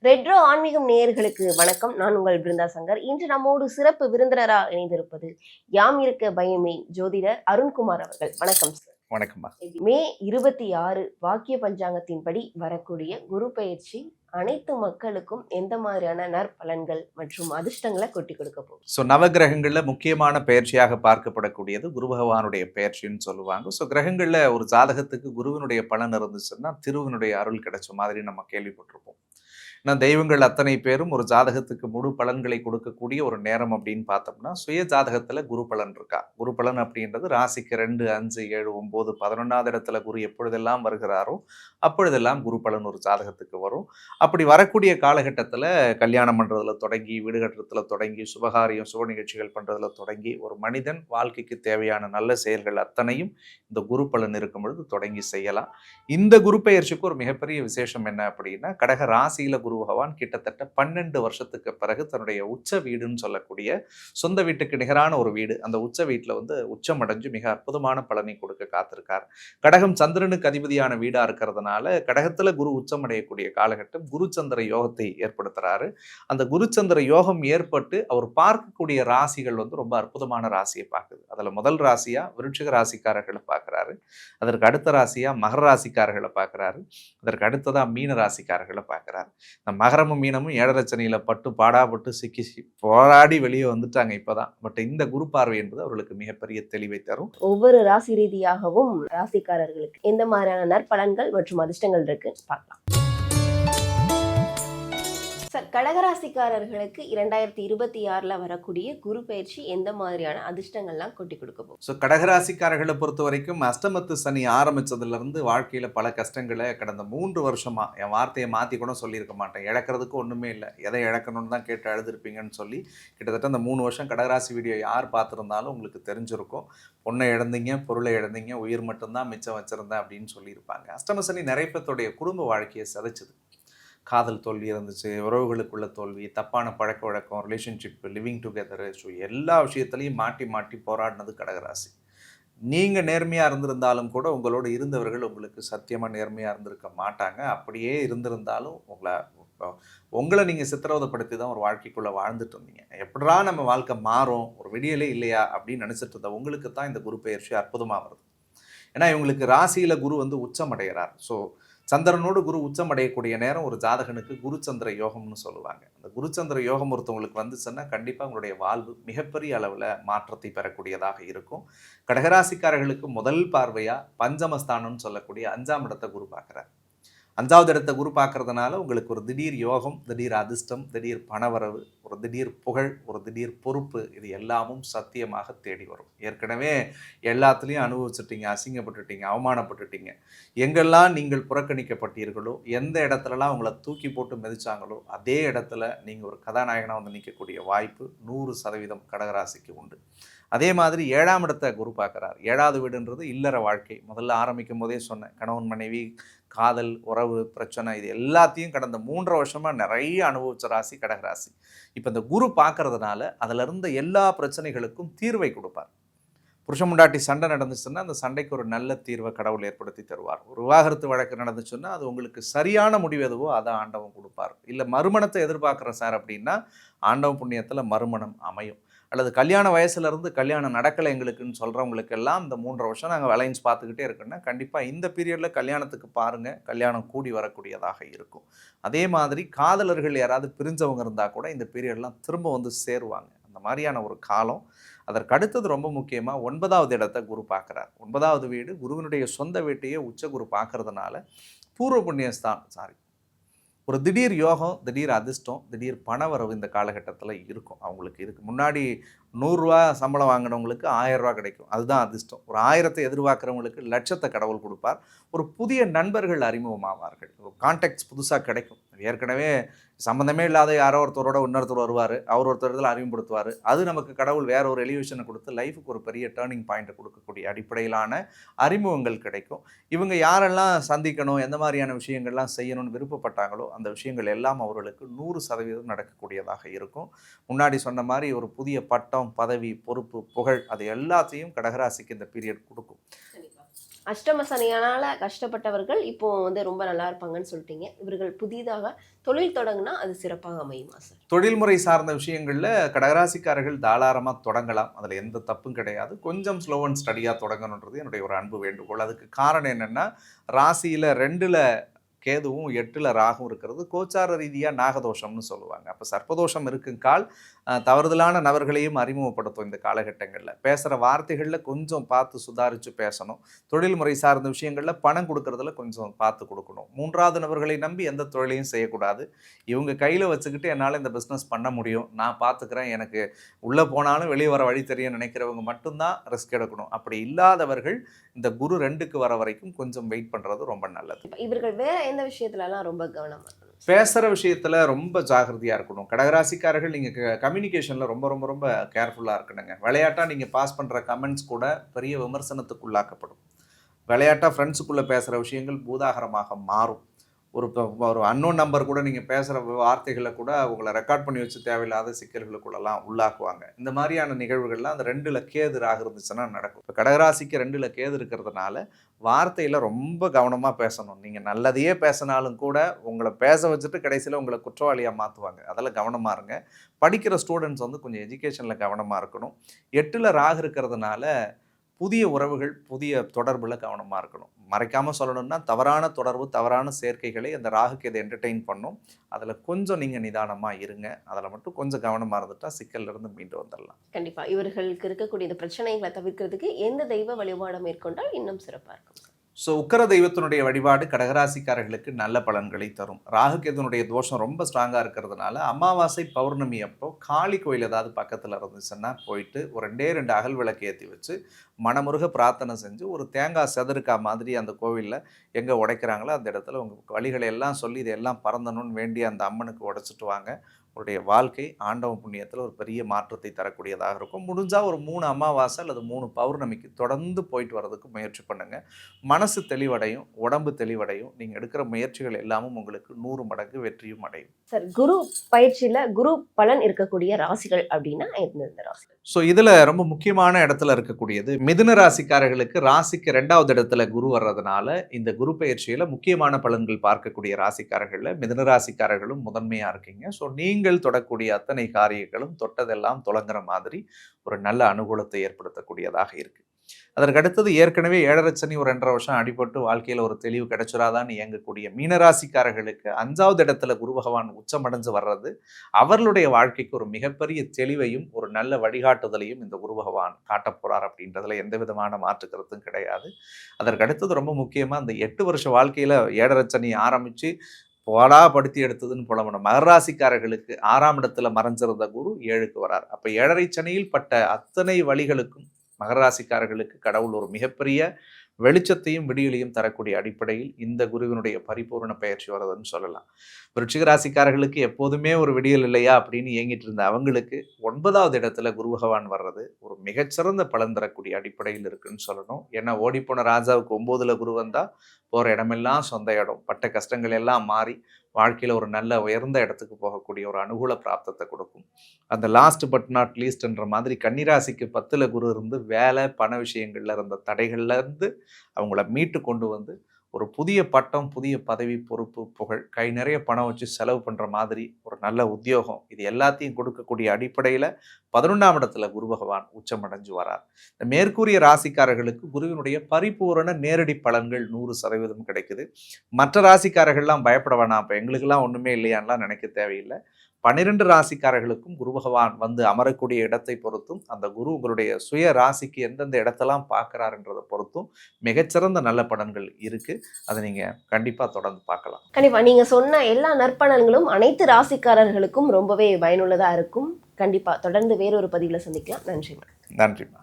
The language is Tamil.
ரெட்ரோ ஆன்மீகம் நேயர்களுக்கு வணக்கம். நான் உங்கள் பிருந்தா சங்கர். இன்று நம்மோடு சிறப்பு விருந்தினராக இணைந்திருப்பது யாம் இருக்க பயமே ஜோதிடர் அருண்குமார் அவர்கள். வணக்கம் சார். வணக்கம்மா. மே 26 வாக்கிய பஞ்சாங்கத்தின்படி வரக்கூடிய குரு பயிற்சி அனைத்து மக்களுக்கும் எந்த மாதிரியான நற்பலன்கள் மற்றும் அதிர்ஷ்டங்களை கொட்டி கொடுக்க போகுது? நவகிரகங்கள்ல முக்கியமான பயிற்சியாக பார்க்கப்படக்கூடியது குரு பகவானுடைய பயிற்சின்னு சொல்லுவாங்க. கிரகங்கள்ல ஒரு ஜாதகத்துக்கு குருவினுடைய பலன் இருந்துச்சுன்னா திருவினுடைய அருள் கிடைச்ச மாதிரி நம்ம கேள்விப்பட்டிருப்போம். ஏன்னா தெய்வங்கள் அத்தனை பேரும் ஒரு ஜாதகத்துக்கு முழு பலன்களை கொடுக்கக்கூடிய ஒரு நேரம் அப்படின்னு பார்த்தோம்னா சுய ஜாதகத்துல குரு பலன் இருக்கா. குரு பலன் அப்படின்றது ராசிக்கு 2, 5, 7, 9, 11வது இடத்துல குரு எப்பொழுதெல்லாம் வருகிறாரோ அப்பொழுதெல்லாம் குரு பலன் ஒரு ஜாதகத்துக்கு வரும். அப்படி வரக்கூடிய காலகட்டத்துல கல்யாணம் பண்றதுல தொடங்கி, வீடு கட்டுறதுல தொடங்கி, சுபகாரியம் சுப நிகழ்ச்சிகள் பண்றதுல தொடங்கி ஒரு மனிதன் வாழ்க்கைக்கு தேவையான நல்ல செயல்கள் அத்தனையும் இந்த குரு பலன் இருக்கும் பொழுது தொடங்கி செய்யலாம். இந்த குரு பெயர்ச்சிக்கு ஒரு மிகப்பெரிய விசேஷம் என்ன அப்படின்னா, கடக ராசியில குரு பகவான் கிட்டத்தட்ட 12 வருஷத்துக்கு பிறகு தன்னுடைய உச்ச வீடுன்னு சொல்லக்கூடிய சொந்த வீட்டுக்கு நிகரான ஒரு வீடு, அந்த உச்ச வீட்டுல உச்சம் அடைஞ்சு மிக அற்புதமான பலனை கொடுக்க காத்திருக்கார். கடகம் சந்திரனுக்கு அதிபதியான வீடா இருக்கிறதுனால கடகத்துல குரு உச்சம் அடையக்கூடிய காலகட்டம் குரு சந்திர யோகத்தை ஏற்படுத்துறாரு. அந்த குரு சந்திர யோகம் ஏற்பட்டு அவர் பார்க்கக்கூடிய ராசிகள் ரொம்ப அற்புதமான ராசியை பார்க்குது. அதுல முதல் ராசியா விருட்சிக ராசிக்காரர்களை பார்க்கிறாரு. அதற்கு அடுத்த ராசியா மகர ராசிக்காரர்களை பார்க்கிறாரு. அதற்கு அடுத்ததா மீன ராசிக்காரர்களை பார்க்கிறாரு. இந்த மகரமும் மீனமும் 7.5 சனியில பட்டு பாடாப்பட்டு சிக்கி போராடி வெளியே வந்துட்டாங்க இப்பதான். பட் இந்த குரு பார்வை என்பது அவர்களுக்கு மிகப்பெரிய தெளிவை தரும். ஒவ்வொரு ராசி ரீதியாகவும் ராசிக்காரர்களுக்கு எந்த மாதிரியான நற்பலன்கள் மற்றும் அதிர்ஷ்டங்கள் இருக்கு பார்க்கலாம். சார், கடகராசிக்காரர்களுக்கு 2026 வரக்கூடிய குரு பயிற்சி எந்த மாதிரியான அதிர்ஷ்டங்கள்லாம் கொட்டி கொடுக்க போகும்? கடகராசிக்காரர்களை பொறுத்த வரைக்கும் அஷ்டமத்து சனி ஆரம்பிச்சதுல இருந்து வாழ்க்கையில பல கஷ்டங்களை கடந்த 3 வருஷமா, என் வார்த்தையை மாத்தி கூட சொல்லியிருக்க மாட்டேன், இழக்கிறதுக்கு ஒண்ணுமே இல்லை, எதை இழக்கணும்னு தான் கேட்டு அழுதுருப்பீங்கன்னு சொல்லி கிட்டத்தட்ட அந்த 3 வருஷம் கடகராசி வீடியோ யார் பார்த்துருந்தாலும் உங்களுக்கு தெரிஞ்சிருக்கும். பொண்ணை இழந்தீங்க, பொருளை இழந்தீங்க, உயிர் மட்டும்தான் மிச்சம் வச்சிருந்தேன் அப்படின்னு சொல்லியிருப்பாங்க. அஷ்டம சனி நிறைய பேருடைய குடும்ப வாழ்க்கையை சிதைச்சுது. காதல் தோல்வி இருந்துச்சு, உறவுகளுக்குள்ள தோல்வி, தப்பான பழக்க வழக்கம், ரிலேஷன்ஷிப், லிவிங் டுகெதரு, ஸோ எல்லா விஷயத்துலையும் மாட்டி மாட்டி போராடினது கடகராசி. நீங்கள் நேர்மையாக இருந்திருந்தாலும் கூட உங்களோட இருந்தவர்கள் உங்களுக்கு சத்தியமாக நேர்மையாக இருந்திருக்க மாட்டாங்க. அப்படியே இருந்திருந்தாலும் உங்களை நீங்கள் சித்திரவதைப்படுத்தி தான் ஒரு வாழ்க்கைக்குள்ளே வாழ்ந்துட்டு இருந்தீங்க. எப்படா நம்ம வாழ்க்கை மாறும், ஒரு விடியலே இல்லையா அப்படின்னு நினச்சிட்டு இருந்த உங்களுக்கு தான் இந்த குரு பெயர்ச்சி அற்புதமாக வருது. ஏன்னா இவங்களுக்கு ராசியில் குரு உச்சம் அடைகிறார். ஸோ சந்திரனோடு குரு உச்சம் அடையக்கூடிய நேரம் ஒரு ஜாதகனுக்கு குருச்சந்திர யோகம்னு சொல்லுவாங்க. அந்த குருச்சந்திர யோகம் ஒருத்தவங்களுக்கு வந்துச்சுன்னா கண்டிப்பாக உங்களுடைய வாழ்வு மிகப்பெரிய அளவில் மாற்றத்தை பெறக்கூடியதாக இருக்கும். கடகராசிக்காரர்களுக்கு முதல் பார்வையாக பஞ்சமஸ்தானம்னு சொல்லக்கூடிய 5ஆம் இடத்தை குரு பார்க்குறார். 5வது இடத்தை குரு பார்க்கறதுனால உங்களுக்கு ஒரு திடீர் யோகம், திடீர் அதிர்ஷ்டம், திடீர் பணவரவு, ஒரு திடீர் புகழ், ஒரு திடீர் பொறுப்பு, இது எல்லாமும் சத்தியமாக தேடி வரும். ஏற்கனவே எல்லாத்துலேயும் அனுபவிச்சுட்டீங்க, அசிங்கப்பட்டுட்டீங்க, அவமானப்பட்டுட்டீங்க. எங்கெல்லாம் நீங்கள் புறக்கணிக்கப்பட்டீர்களோ, எந்த இடத்துலலாம் உங்களை தூக்கி போட்டு மிதிச்சாங்களோ அதே இடத்துல நீங்கள் ஒரு கதாநாயகனாக நிற்கக்கூடிய வாய்ப்பு 100% கடகராசிக்கு உண்டு. அதே மாதிரி 7ஆம் இடத்தை குரு பார்க்குறார். 7வது வீடுன்றது இல்லற வாழ்க்கை. முதல்ல ஆரம்பிக்கும் போதே சொன்னேன், கணவன் மனைவி, காதல், உறவு பிரச்சனை, இது எல்லாத்தையும் கடந்த 3 வருஷமாக நிறைய அனுபவிச்ச ராசி கடகராசி. இப்போ இந்த குரு பார்க்கறதுனால அதில் இருந்த எல்லா பிரச்சனைகளுக்கும் தீர்வை கொடுப்பார். புருஷன் முண்டாட்டி சண்டை நடந்துச்சுன்னா அந்த சண்டைக்கு ஒரு நல்ல தீர்வை கடவுள் ஏற்படுத்தி தருவார். ஒரு விவாகரத்து வழக்கு நடந்துச்சுன்னா அது உங்களுக்கு சரியான முடிவு எதுவோ அதை ஆண்டவன் கொடுப்பார். இல்லை மறுமணத்தை எதிர்பார்க்குறேன் சார் அப்படின்னா ஆண்டவன் புண்ணியத்தில் மறுமணம் அமையும். அல்லது கல்யாண வயசுலேருந்து கல்யாணம் நடக்கலை எங்களுக்குன்னு சொல்கிறவங்களுக்கெல்லாம் இந்த 3 வருஷம் நாங்கள் அலைன்ஸ் பார்த்துக்கிட்டே இருக்குன்னா கண்டிப்பாக இந்த பீரியடில் கல்யாணத்துக்கு பாருங்கள், கல்யாணம் கூடி வரக்கூடியதாக இருக்கும். அதே மாதிரி காதலர்கள் யாராவது பிரிஞ்சவங்க இருந்தால் கூட இந்த பீரியட்லாம் திரும்ப சேருவாங்க. அந்த மாதிரியான ஒரு காலம். அதற்கு அடுத்தது ரொம்ப முக்கியமாக 9வது இடத்தை குரு பார்க்குறார். 9வது வீடு குருவினுடைய சொந்த வீட்டையே உச்ச குரு பார்க்கறதுனால பூர்வ புண்ணியஸ்தான் ஒரு திடீர் யோகம், திடீர் அதிர்ஷ்டம், திடீர் பணவரவு இந்த காலகட்டத்தில் இருக்கும். அவங்களுக்கு இதுக்கு முன்னாடி 100 ரூபா சம்பளம் வாங்கினவங்களுக்கு 1000 ரூபா கிடைக்கும், அதுதான் அதிர்ஷ்டம். ஒரு 1000 எதிர்பார்க்குறவங்களுக்கு லட்சத்தை கடவுள் கொடுப்பார். ஒரு புதிய நண்பர்கள் அறிமுகமாவார்கள், ஒரு கான்டாக்ட்ஸ் புதுசாக கிடைக்கும். ஏற்கனவே சம்மந்தமே இல்லாத யாரோ ஒருத்தரோட இன்னொருத்தர் வருவார், அவர் ஒருத்தர் அறிமுகப்படுத்துவார். அது நமக்கு கடவுள் வேற ஒரு எலிவேஷனை கொடுத்து லைஃபுக்கு ஒரு பெரிய டேர்னிங் பாயிண்ட்டை கொடுக்கக்கூடிய அடிப்படையிலான அறிமுகங்கள் கிடைக்கும். இவங்க யாரெல்லாம் சந்திக்கணும், எந்த மாதிரியான விஷயங்கள்லாம் செய்யணும்னு விருப்பப்பட்டாங்களோ அந்த விஷயங்கள் எல்லாம் அவர்களுக்கு 100% நடக்கக்கூடியதாக இருக்கும். முன்னாடி சொன்ன மாதிரி ஒரு புதிய பட்டம், பதவி, பொறுப்பு, புகழ், அது எல்லாத்தையும் கடகராசிக்கு இந்த பீரியட் கொடுக்கும். அஷ்டம சனியானால கஷ்டப்பட்டவர்கள் இப்போ வந்து ரொம்ப நல்லா இருப்பாங்கன்னு சொல்லிட்டீங்க. இவர்கள் புதிதாக தொழில் தொடங்குனா அது சிறப்பாக அமையுமா சார்? தொழில்முறை சார்ந்த விஷயங்கள்ல கடகராசிக்காரர்கள் தாராளமா தொடங்கலாம். அதுல எந்த தப்பும் கிடையாது. கொஞ்சம் ஸ்லோ அண்ட் ஸ்டடியா தொடங்கணுன்றது என்னுடைய ஒரு அன்பு வேண்டுகோள். அதுக்கு காரணம் என்னன்னா, ராசியில 2ல கேதுவும் 8ல ராகும் இருக்கிறது கோச்சார ரீதியா நாகதோஷம்னு சொல்லுவாங்க. அப்ப சர்ப்பதோஷம் இருக்குங்கால் தவறுதலான நபர்களையும் அறிமுகப்படுத்தும் இந்த காலகட்டங்கள்ல. பேசுற வார்த்தைகள்ல கொஞ்சம் பார்த்து சுதாரிச்சு பேசணும். தொழில்முறை சார்ந்த விஷயங்கள்ல பணம் கொடுக்கறதுல கொஞ்சம் பார்த்து கொடுக்கணும். 3வது நபர்களை நம்பி எந்த தொழிலையும் செய்யக்கூடாது. இவங்க கையில வச்சுக்கிட்டு என்னால இந்த பிசினஸ் பண்ண முடியும், நான் பார்த்துக்கிறேன், எனக்கு உள்ள போனாலும் வெளியே வர வழி தெரியும் நினைக்கிறவங்க மட்டும்தான் ரிஸ்க் எடுக்கணும். அப்படி இல்லாதவர்கள் இந்த குரு 2க்கு வர வரைக்கும் கொஞ்சம் வெயிட் பண்றது ரொம்ப நல்லது. இவர்கள் வேற எந்த விஷயத்துலலாம் ரொம்ப கவனமா இருக்கணும்? பேசுகிற விஷயத்தில் ரொம்ப ஜாகிரதையாக இருக்கணும். கடகராசிக்காரர்கள் நீங்கள் கம்யூனிகேஷனில் ரொம்ப ரொம்ப ரொம்ப கேர்ஃபுல்லாக இருக்கணுங்க. விளையாட்டாக நீங்கள் பாஸ் பண்ணுற கமெண்ட்ஸ் கூட பெரிய விமர்சனத்துக்குள்ளாக்கப்படும். விளையாட்டாக ஃப்ரெண்ட்ஸுக்குள்ளே பேசுகிற விஷயங்கள் பூதாகரமாக மாறும். ஒரு அன்னோன் நம்பர் கூட நீங்கள் பேசுகிற வார்த்தைகளை கூட அவங்கள ரெக்கார்ட் பண்ணி வச்சு தேவையில்லாத சிக்கல்களுக்குள்ளெல்லாம் உள்ளாக்குவாங்க. இந்த மாதிரியான நிகழ்வுகள்லாம் அந்த 2ல் கேது ராகு இருந்துச்சுன்னா நடக்கும். இப்போ கடகராசிக்கு 2ல் கேது இருக்கிறதுனால வார்த்தையில் ரொம்ப கவனமாக பேசணும். நீங்கள் நல்லதையே பேசினாலும் கூட உங்களை பேச வச்சுட்டு கடைசியில் உங்களை குற்றவாளியாக மாற்றுவாங்க. அதில் கவனமாக இருங்க. படிக்கிற ஸ்டூடெண்ட்ஸ் வந்து கொஞ்சம் எஜுகேஷனில் கவனமாக இருக்கணும். 8ல் ராகு இருக்கிறதுனால புதிய உறவுகள், புதிய தொடர்பில் கவனமாக இருக்கணும். மறைக்காமல் சொல்லணும்னா தவறான தொடர்பு, தவறான சேர்க்கைகளை அந்த ராகுக்கு இதை என்டர்டெயின் பண்ணும். அதில் கொஞ்சம் நீங்கள் நிதானமாக இருங்க. அதில் மட்டும் கொஞ்சம் கவனமாக இருந்துட்டால் சிக்கல்லேருந்து மீண்டு வந்துடலாம். கண்டிப்பாக இவர்களுக்கு இருக்கக்கூடிய இந்த பிரச்சனைகளை தவிர்க்கிறதுக்கு எந்த தெய்வ வழிபாடு மேற்கொண்டால் இன்னும் சிறப்பாக இருக்கும்? உக்கிர தெய்வத்தினுடைய வழிபாடு கடகராசிக்காரர்களுக்கு நல்ல பலன்களை தரும். ராகு கேதுனுடைய தோஷம் ரொம்ப ஸ்ட்ராங்காக இருக்கிறதுனால அமாவாசை பௌர்ணமி அப்போ காளி கோயில் ஏதாவது பக்கத்தில் இருந்துச்சுன்னா போயிட்டு ஒரு 2 அகல் விளக்கு ஏற்றி வச்சு மனமுருக பிரார்த்தனை செஞ்சு ஒரு தேங்காய் செதறுக்கா மாதிரி அந்த கோவிலில் எங்கே உடைக்கிறாங்களோ அந்த இடத்துல உங்கள் வழிகளை எல்லாம் சொல்லி இதெல்லாம் பறந்தணும்னு வேண்டி அந்த அம்மனுக்கு உடைச்சிட்டு வாங்க. உங்களுடைய வாழ்க்கை ஆண்டவன் புண்ணியத்தில் ஒரு பெரிய மாற்றத்தை தரக்கூடியதாக இருக்கும். முடிஞ்சால் ஒரு 3 அமாவாசை அல்லது 3 பௌர்ணமிக்கு தொடர்ந்து போயிட்டு வர்றதுக்கு முயற்சி பண்ணுங்கள். மனசு தெளிவடையும், உடம்பு தெளிவடையும். நீங்கள் எடுக்கிற முயற்சிகள் எல்லாமும் உங்களுக்கு 100 மடங்கு வெற்றியும் அடையும். சார், குரு பயிற்சியில் குரு பலன் இருக்கக்கூடிய ராசிகள் அப்படின்னா எந்தெந்த ராசிகள்? இதில் ரொம்ப முக்கியமான இடத்துல இருக்கக்கூடியது மிதுன ராசிக்காரர்களுக்கு ராசிக்கு 2வது இடத்துல குரு வர்றதுனால இந்த குரு பயிற்சியில் முக்கியமான பலன்கள் பார்க்கக்கூடிய ராசிக்காரர்களில் மிதுன ராசிக்காரர்களும் முதன்மையாக இருக்கீங்க. நீங்கள் தொடக்கூடிய அத்தனை காரியங்களும் தொட்டதெல்லாம் தொடங்குற மாதிரி ஒரு நல்ல அனுகூலத்தை ஏற்படுத்தக்கூடியதாக இருக்கு. அதற்கு அடுத்தது ஏற்கனவே 7.5 சனி ஒரு 2.5 வருஷம் அடிபட்டு வாழ்க்கையில் ஒரு தெளிவு கிடைச்சிடாதான்னு இயங்கக்கூடிய மீனராசிக்காரர்களுக்கு 5வது இடத்துல குரு பகவான் உச்சமடைஞ்சு வர்றது அவர்களுடைய வாழ்க்கைக்கு ஒரு மிகப்பெரிய தெளிவையும் ஒரு நல்ல வழிகாட்டுதலையும் இந்த குரு பகவான் காட்டப் போறார் அப்படின்றதுல எந்த விதமான மாற்று கருத்தும் கிடையாது. அதற்கு அடுத்தது ரொம்ப முக்கியமாக அந்த 8 வருஷ வாழ்க்கையில் 7.5 சனி ஆரம்பித்து படுத்தி எடுத்ததுன்னு புலம்பணும். மகராசிக்காரர்களுக்கு 6ஆம் இடத்துல மறைஞ்சிருந்த குரு 7க்கு வரார். அப்போ 7.5 சனியில் பட்ட அத்தனை வழிகளுக்கும் மகராசிக்காரர்களுக்கு கடவுள் ஒரு மிகப்பெரிய வெளிச்சத்தையும் விடியலையும் தரக்கூடிய அடிப்படையில் இந்த குருவினுடைய பரிபூர்ண பயிற்சி வருதுன்னு சொல்லலாம். விருச்சிக ராசிக்காரர்களுக்கு எப்போதுமே ஒரு விடியல் இல்லையா அப்படின்னு ஏங்கிட்டு இருந்த அவங்களுக்கு 9வது இடத்துல குரு பகவான் வர்றது ஒரு மிகச்சிறந்த பலன் தரக்கூடிய அடிப்படையில் இருக்குன்னு சொல்லணும். ஏன்னா ஓடிப்போன ராஜாவுக்கு 9ல் குரு வந்தா போகிற இடமெல்லாம் சொந்த இடம், பட்ட கஷ்டங்கள் எல்லாம் மாறி வாழ்க்கையில் ஒரு நல்ல உயர்ந்த இடத்துக்கு போகக்கூடிய ஒரு அனுகூல பிராப்தத்தை கொடுக்கும். அந்த லாஸ்ட் பட் நாட் லீஸ்ட்ன்ற மாதிரி கன்னிராசிக்கு 10ல் குரு இருந்து வேலை பண விஷயங்கள்ல இருந்த தடைகள்ல இருந்து அவங்கள மீட்டு கொண்டு வந்து ஒரு புதிய பட்டம், புதிய பதவி, பொறுப்பு, புகழ், கை நிறைய பணம் வச்சு செலவு பண்ணுற மாதிரி ஒரு நல்ல உத்தியோகம், இது எல்லாத்தையும் கொடுக்கக்கூடிய அடிப்படையில் 11ஆம் இடத்துல குரு பகவான் உச்சமடைஞ்சு வரார். இந்த மேற்கூறிய ராசிக்காரர்களுக்கு குருவினுடைய பரிபூரண நேரடி பலன்கள் 100% கிடைக்குது. மற்ற ராசிக்காரர்கள்லாம் பயப்பட வேணாம், அப்போ எங்களுக்கெல்லாம் ஒன்றுமே இல்லையான்லாம் நினைக்க தேவையில்லை. 12 ராசிக்காரர்களுக்கும் குரு பகவான் வந்து அமரக்கூடிய இடத்தை பொறுத்தும் அந்த குரு உங்களுடைய சுய ராசிக்கு எந்தெந்த இடத்தெல்லாம் பார்க்குறாருன்றதை பொறுத்தும் மிகச்சிறந்த நல்ல பலன்கள் இருக்கு. அதை நீங்க கண்டிப்பா தொடர்ந்து பார்க்கலாம். கண்டிப்பா நீங்க சொன்ன எல்லா நற்பலன்களும் அனைத்து ராசிக்காரர்களுக்கும் ரொம்பவே பயனுள்ளதா இருக்கும். கண்டிப்பா தொடர்ந்து வேறொரு பதிவுல சந்திக்கலாம். நன்றி. நன்றிம்மா.